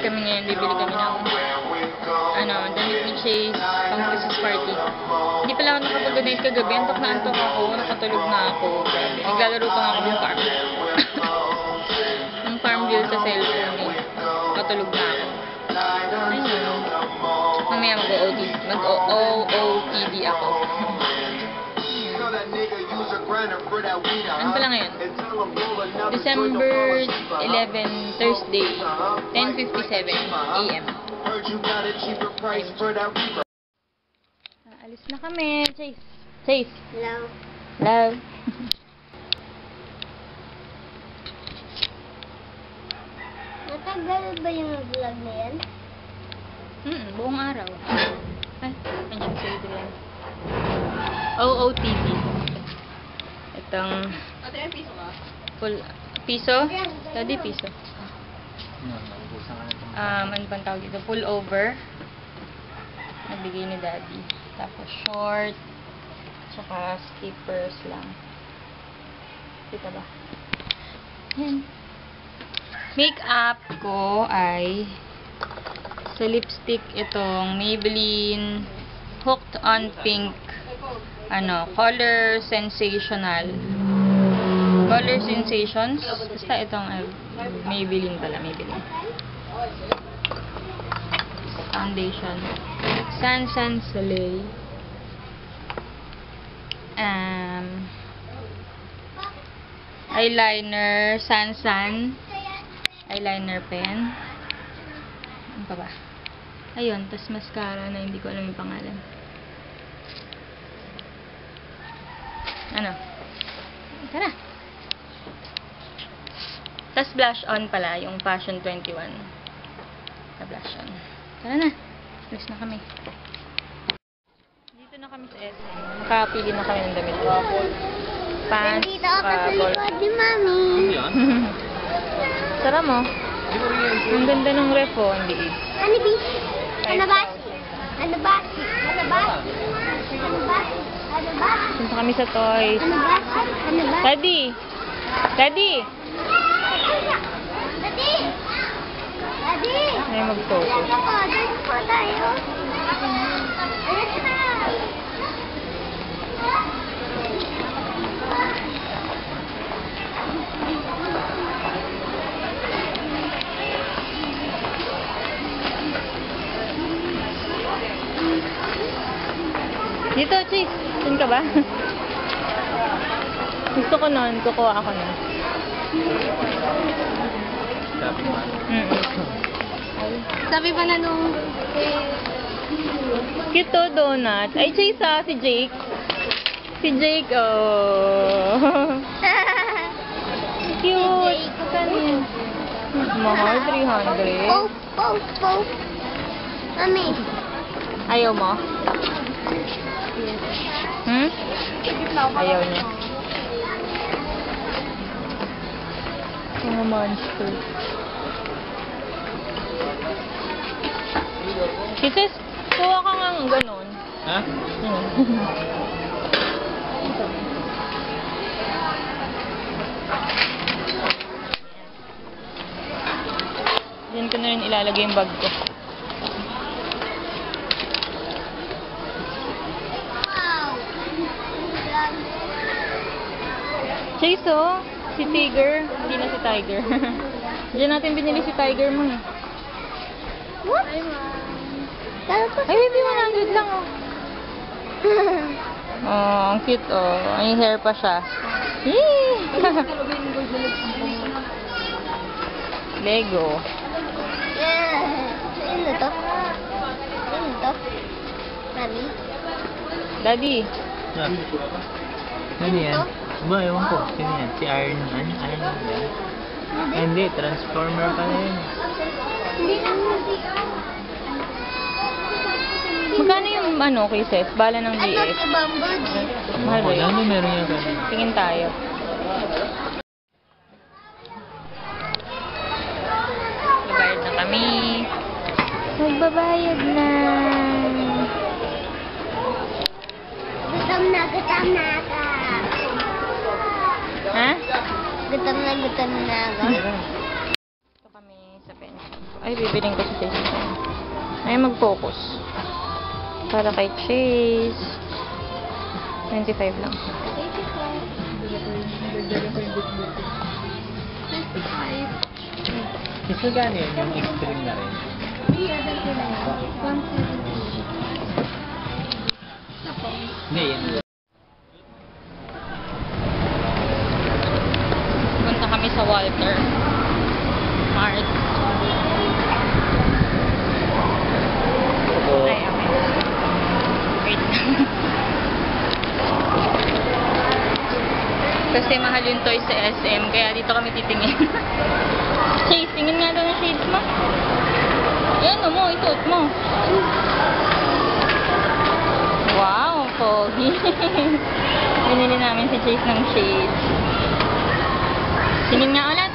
kami ngayon, bibili kami ng damit ni Chase pang Christmas party. Hindi pala ako nakapag-donate kagabi. Antok na antok ako. Nakatulog na ako. Grabe. Naglalaro pa nga ako ng farm. Ng Farmville sa cellphone eh. Nakatulog na ako. Ayun. Mamaya mag-OOTD ako. Ano pala ngayon? December 11, Thursday, 10:57 AM. Alis na kami. Chase. Chase. Hello. Love. Matagal ba yung vlog na yan? Buong araw. Ay, nandiyan si Adrian. OOTD. Itong piso? Daddy, piso. Ano pang tawag dito? Pullover. Nabigay ni Daddy. Tapos short. Tsaka skippers lang. Kita ba? Yan. Makeup ko ay sa lipstick itong Maybelline Hooked on Pink Color Sensational. Color Sensations. Basta itong Maybelline pala. Maybelline. Foundation. San Soleil. Eyeliner. San. Eyeliner pen. Ano pa ba? Ayun. Tas mascara na hindi ko alam yung pangalan. Tara. Tas blush on pala. Yung Fashion 21. Na blush on. Tara na. Alis na kami. Dito na kami sa SM. Nakapili na kami ng damit. Pants. Nandito ako sa likod ni Mami. Tara mo. Ang ganda ng ref oh. Ang liit. Hanibi. Hanabasi. Hanabasi. Hanabasi. Hanabasi. Hanabasi. Punta kami sa toys. Hanabasi. Hanabasi. Daddy! Daddy! Daddy! Daddy! Ay, mag-focus. Ako, dance po tayo. Alis na. Dito, Chase. Saan ka ba? Gusto ko nun. Kukuha ako nun. Sabi pa na nung... Cute to, donut. Ay, Chase ah. Si Jake. Si Jake, oh. Cute. Saan yun? Mahal, 300. Poke. Mami. Ayaw mo? Ayaw niya. Mga monster. Kisis, kuha ka nga ng ganon. Ha? Diyan ko na rin ilalagay yung bag ko. Chase, oh. Si Tiger. Hindi na si Tiger. Diyan natin binili si Tiger mo, eh. What? Ay, baby, 100 lang, oh. Oh, ang cute, oh. May hair pa siya. Yee! Lego. Sino to? Sino to? Mami? Daddy. Ano yan? Ba, ewan ko. Sino yan? Si Iron Man? Iron Man ba? Hindi, Transformer pala yun. Hindi naman si... Magkano yung kisses? Bala ng Ito GS? si Bumblebee. Mahal ba yun? Ano meron yan kanina? Tingin tayo. Magbabayad na kami. Magbabayad na. Gutom na ako. Ha? Gutom na ako. Ito kami sa pension. Ay, bibiling ko si Chase. Ay, mag-focus. Para kay Chase. 25 lang. Mas magkano yun? Yung extreme na rin. Hindi, yan. Punta kami sa Walter Mart. Opo. Ay, okay. Wait. Kasi mahal yung toy sa SM, kaya dito kami titingin. Chase, tingin nga daw ng shades mo. Yan mo, isuot mo. Wow, pogi. Binili namin si Chase ng shades. Tingin nga ulit.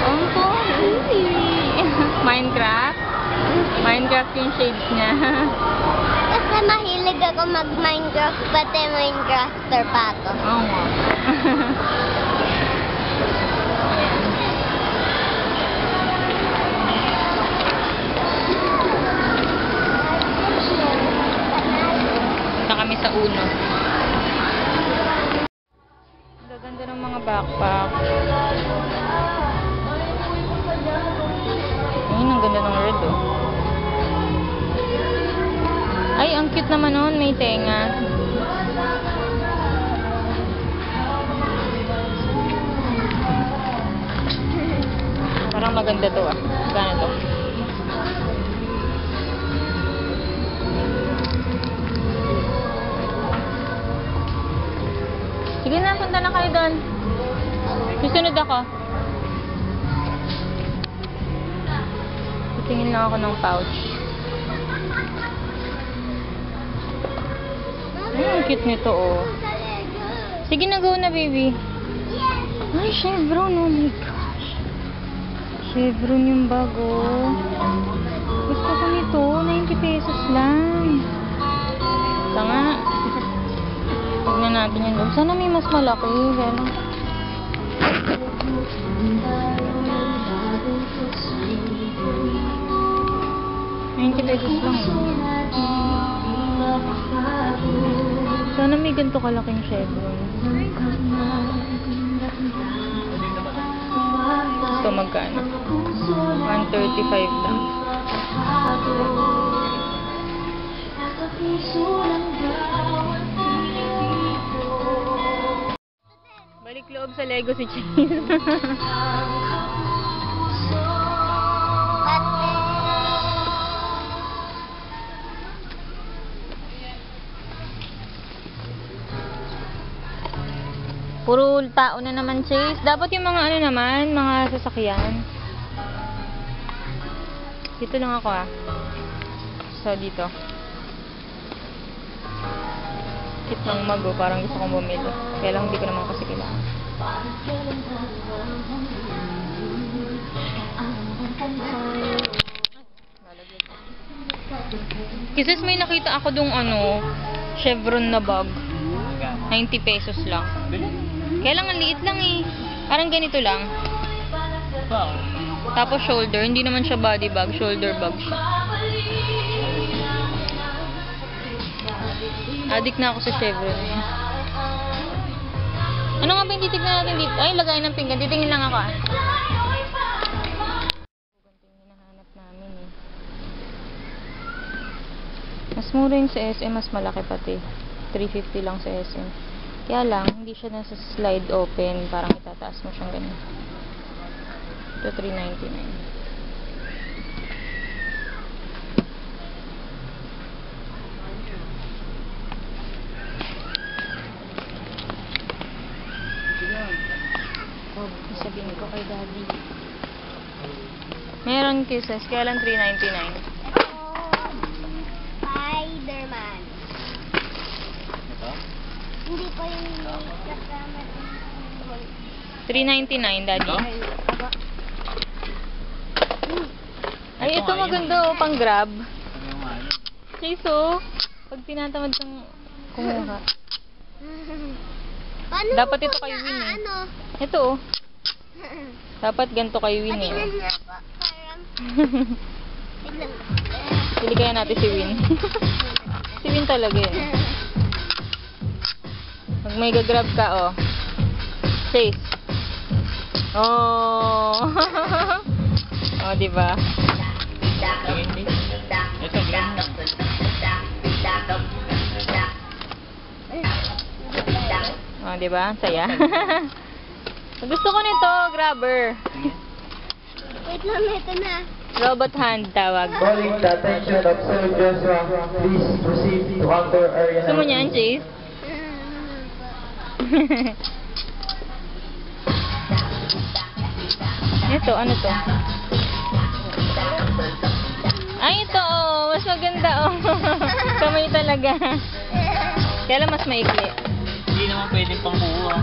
Oh, pogi. Minecraft. Minecraft yung shades niya. Kasi mahilig ako mag-Minecraft, pati Minecrafter pa ako. Oo nga. Ayan. Punta kami sa Uno. Ang gaganda ng mga backpack. Ayun, ang ganda ng red, oh. Ay, ang cute naman nun. May tenga. Parang maganda to, ah. Gana to. Sige na, punta na kayo doon. Susunod ako. Titingin lang ako ng pouch. Ang cute nito, oh. Sige na, go na, baby. Ay, Chevron, oh my gosh. Chevron yung bago. Gusto ko nito, 90 pesos lang. Tanga. Tignan natin yun. Sana may mas malaki. Gano'n. $90 lang. Sana may ganito kalaking Chevron. Ito magkano? 135 lang. Balik loob sa Lego si Chase. Puro tao na naman, Chase. Dapat yung mga ano naman, mga sasakyan. Dito lang ako, ah. So, dito. Kit ng mago, parang gusto kong bumili. Kaya lang hindi ko naman kasi kailangan. Kasi may nakita ako dong ano, Chevron na bag. 90 pesos lang. Kaya lang, ang liit lang eh. Parang ganito lang. Wow. Tapos shoulder, hindi naman siya body bag, shoulder bag siya. Addict na ako sa Chevron. Ano nga ba yung titignan natin dito? Ay, lagay ng pinggan. Titingin lang ako, ah. Ganito yung hinahanap namin eh. Mas mura yung sa SM, mas malaki pati. 350 lang sa SM. Kaya lang, hindi siya nasa slide open. Parang itataas mo siyang ganyan. Ito, $3.99. Oh, sabihin ko kay Daddy. Meron kisses, kaya lang $3.99. Spider-Man. Ito? Hindi ko yung kasama. $3.99, Daddy. Ay, ito nga, maganda, oh, pang grab. Ano yung ano? Chase, oh. Pag tinatamad kang kumuha. Paano Dapat mo ito kay Win, eh. Ano? Ito, oh. Dapat ganito kay Win, eh. Patingnan nga po. Parang Wait lang. Pili kaya natin si Win. Si Win talaga eh. Pag may gagrab ka, oh. Chase. Oh. Oh, diba? Ito, green. Oh, diba? Saya. Gusto ko nito, grabber. Wait lang, ito na. Robot hand tawag. Calling the attention of Sir Joshua, please proceed to outdoor area. Gusto mo niyan, Chase? Ito, ano to? Ay, ito oh. Mas maganda oh. Kamay talaga. Kaya lang mas maikli. Hindi naman pwede pang buo ah.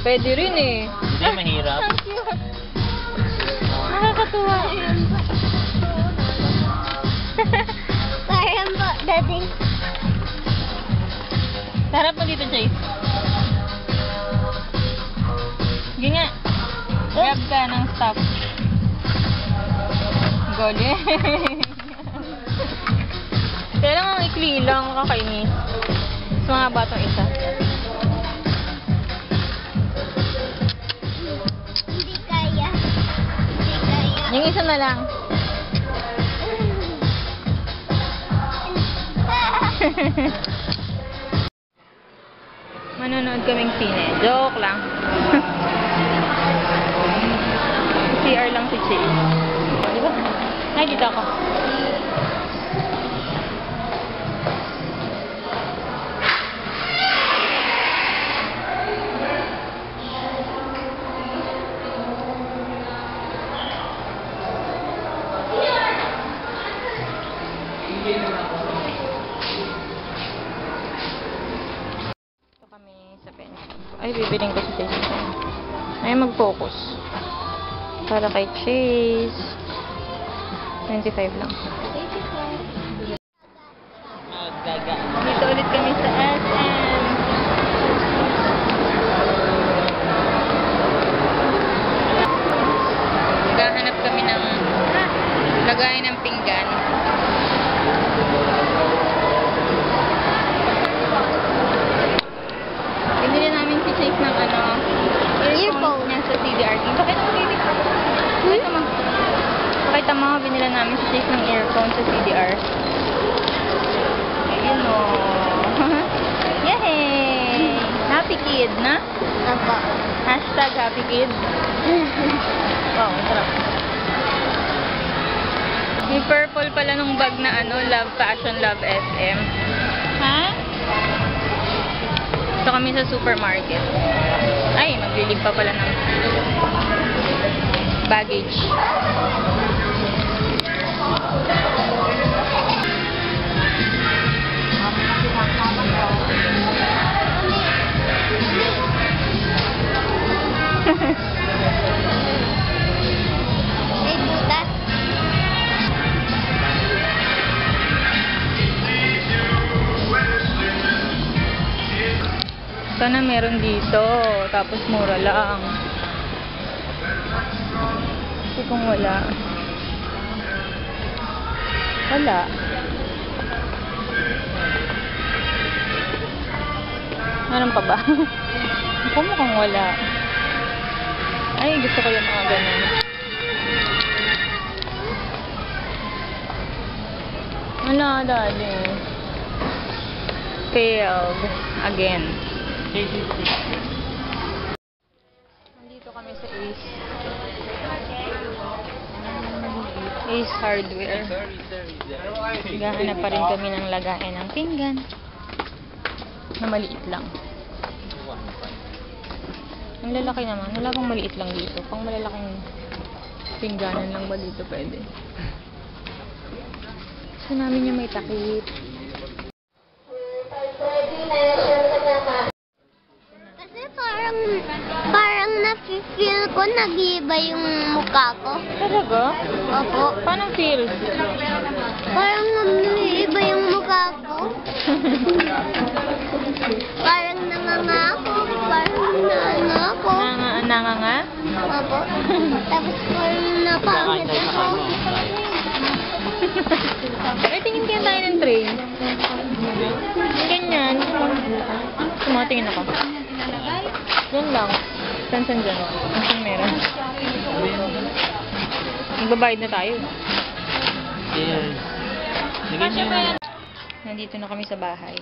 Pwede rin eh. Hindi, mahirap. Ang cute. Nakakatuwa. Parang po, dating. Harap mo dito, Chase. Sige nga. Grab ka ng stuff. Gole. Kaya lang ang ikli lang, kakainis. Mas mga batong isa. Hindi kaya. Hindi kaya. Yung isa na lang. Manonood kaming sine. Joke lang. CR lang si Chase. Diba? Ay, dito ako. Ito kami sa pencil. Ay, bibiling ko si Chase. Ay, mag-focus. Para kay Chase. 25 lang. Gaga. Dito ulit kami sa SM. Naghahanap kami ng lagayan ng pinggan. Binili namin si Chase ng ano, earphone niya sa CDR. Pakita mo, baby. Pakita mo. Pakita mo, binila namin si Chase ng earphone sa CDR. Ayun o. Yay! Happy kid, na? Apa. Hashtag happy kid. Wow, ang sarap. May purple pala nung bag na ano, Love Fashion, Love SM. Ha? Ito kami sa supermarket. Ay, maglilig pa pala ng baggage. May butas. Sana meron dito. Tapos mura lang. Kasi kung wala. Wala. Meron pa ba? Ako mukhang wala. Ay, gusto ko yung mga ganun. Wala, daddy. Failed. Again. Nandito kami sa Ace. Ace Hardware. Gahanap pa rin kami ng lagayan ng pinggan. Na maliit lang. Ang lalaki naman. Wala bang maliit lang dito? Pang malalaking pingganan lang ba dito pwede? Gusto namin yung may takip. Kasi parang nafe-feel ko nag-iiba yung mukha ko. Talaga? Opo. Paano feel? Parang nag-iiba yung mukha ko. Parang nanganga ako. Parang nanganga ako. Nanganga? Opo. Tapos kung napangit Pagkakain tayo sa ako, kanya. Ay, tingin kaya tayo ng tray. Ganyan. Tumatingin ako. Yan lang. San dyan? Saan meron? Magbabayad na tayo. Cheers. Lagyan niyo yung... Nandito na kami sa bahay.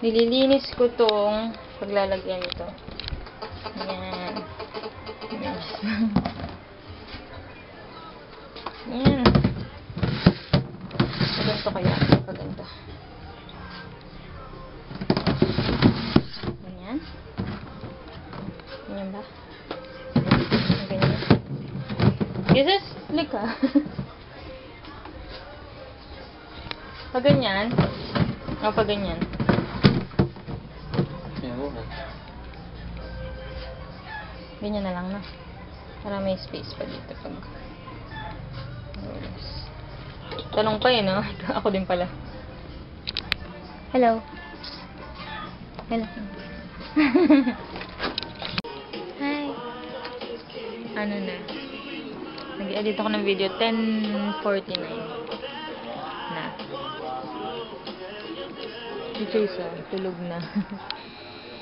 Nililinis ko tong paglalagyan nito. Yan. Yes. Yan. Ganito kaya. Paganda. Ganyan. Ganyan ba? Ganyan. Jesus! Lika. Pag ganyan. O, pag ganyan. Ganyan na lang, no? Para may space pa dito pag... Yes. Tanong pa no? Ako din pala. Hello. Hello. Hi. Ano na? Nag-edit ako ng video. 10:49 na. Si Chase, tulog na.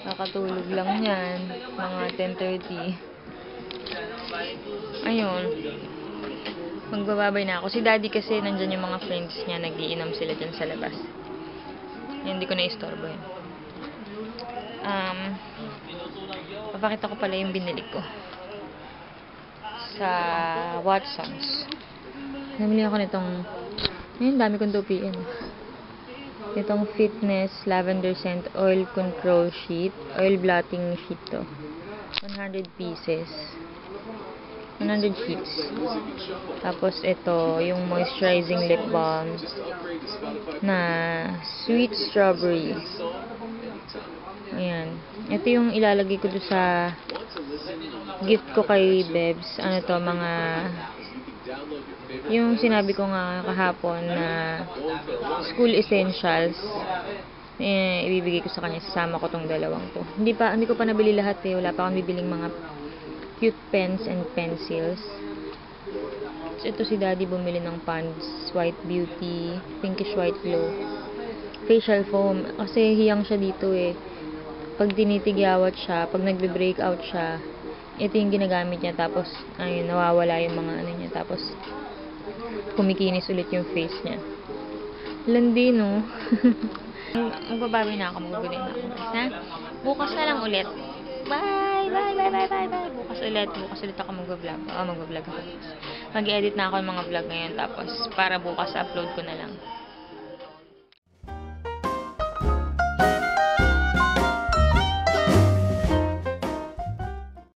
Nakatulog lang yan. Mga 10:30. Ayun. Magbababay na ako. Si Daddy kasi nandyan yung mga friends niya. Nag-iinom sila dyan sa labas. Yan, hindi ko na-istorbo yun. Papakita ko pala yung binili ko. Sa Watsons. Namili ako nitong... Ayun, dami kong tupiin. Itong Fitness Lavender Scent Oil Control Sheet. Oil Blotting Sheet to. 100 pieces. 100 sheets. Tapos ito, yung moisturizing lip balm na Sweet Strawberry. Ayan. Ito yung ilalagay ko doon sa gift ko kay Bebs. Ano to, mga yung sinabi ko nga kahapon na school essentials, ibibigay ko sa kanya. Sasama ko tong dalawang to. Hindi ko pa nabili lahat eh. Wala pa akong bibiling mga cute pens and pencils. So, ito si Daddy bumili ng Pond's White Beauty Pinkish White Glow facial foam. Kasi hiyang siya dito eh. Pag tinitigyawat siya, pag nagbe-breakout siya, ito yung ginagamit niya. Tapos, ayun, nawawala yung mga ano niya. Tapos, kumikinis ulit yung face niya. Landi, no? Magbabawi na ako. Magbuli na ako. Ha? Bukas na lang ulit. Bye! Bye! Bye! Bye! Bye! Bye! Bukas ulit ako mag-vlog. Mag-vlog ako. Mag-edit na ako ng mga vlog ngayon. Tapos, para bukas upload ko na lang.